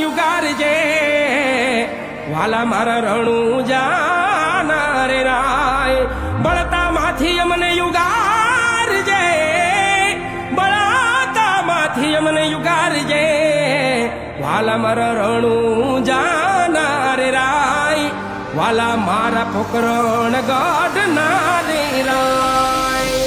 યુગારજે વાલા મારા રણું જાના રે રાય બળતા માંથી અમને યુગારજે બળતા માંથી અમને યુગારજે વાલા મારા રણું જાના રે રાય વાલા મારા પોકરણ ગઢ ના રે રાય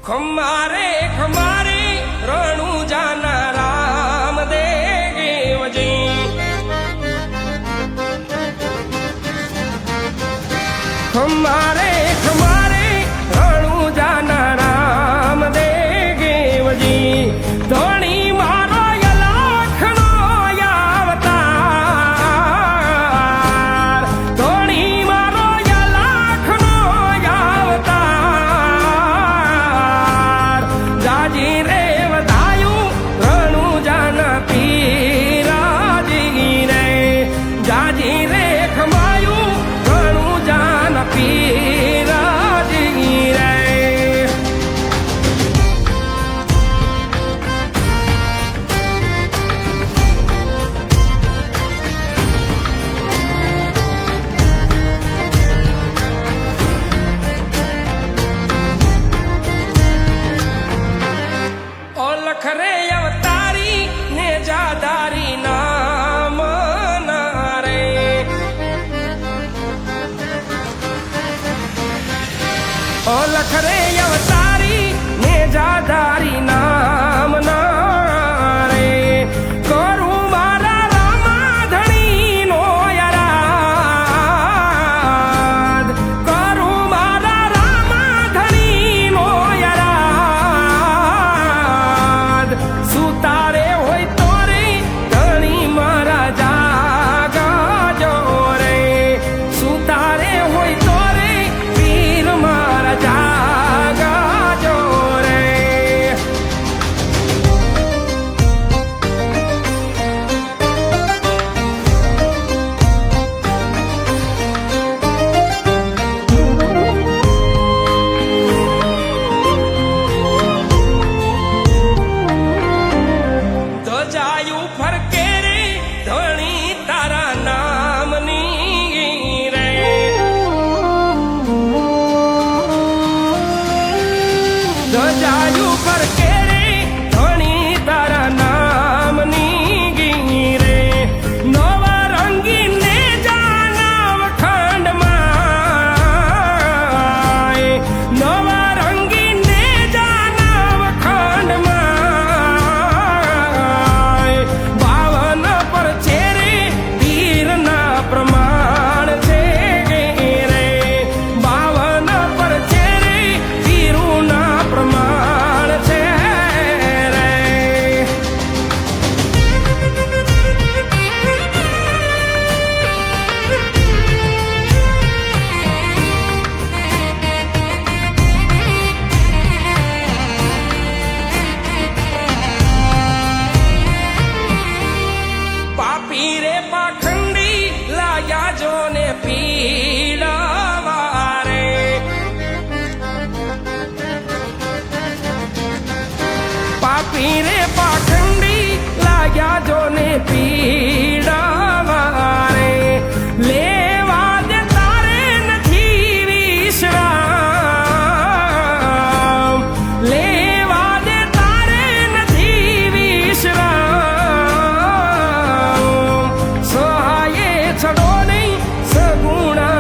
ખમારે ખમારે રણું જાના રામ દેવજી ખમારે ખમારે રણું જાના રામ દેવજી ધણી મારો યલાખનો અવતાર ધણી મારો યલાખનો અવતાર જાજી રે વધાયું રણું જાના પીરાજી રે જાજી રે ખમાયું રણું જાના પીરાજી રે ઓલખ રે અવતારી ને જાદારી નામ ના રે ઓલખ રે અવતારી ને જાદારી નામ ના રે કરું મારા રામાધણી નો યરાદ કરું મારા રામાધણી નો યરાદ સુતારે હોય તો રે ધણી મારા જાગજો રે સુતારે હોય તો રે પીર મારા જાગજો રે ધજાયું ફરકે રે ધણી તારા નામની રે ધજાયું ફરકે રે ધણી તારા નામની રે નવા રંગીને જાનવ ખંડમાં નવા રંગીને જાનવ ખંડમાં બાવન પર છે રે પીરના પ્રમાણ છે રે બાવન પર છે રે પીરુના પ્રમાણ છે રે પાપી રે પાખંડી લાયા જોને પીડાવા રે પાપી રે પાખંડી લાયા જોને પીડાવા રે લેવા દે તારે નથી વિશ્રામ લેવા દે તારે નથી વિશ્રામ સહાયે છડો નહીં સગુણા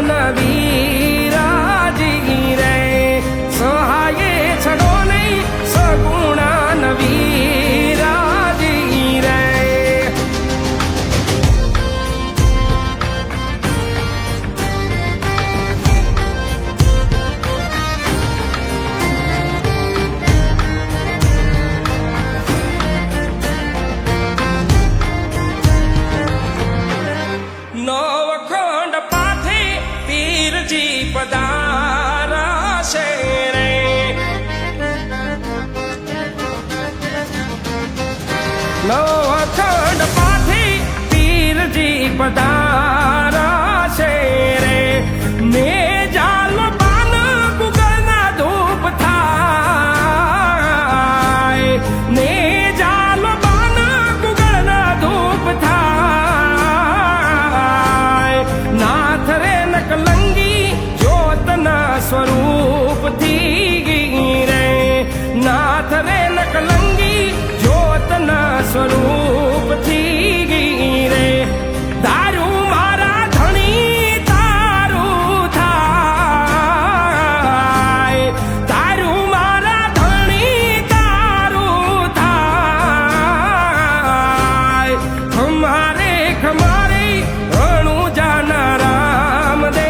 ભીખ મારી રણુજાના રામદેવને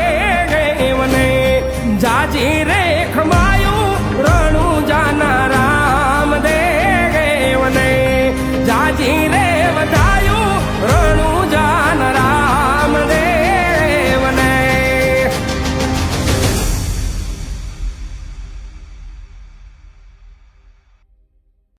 જાજી રે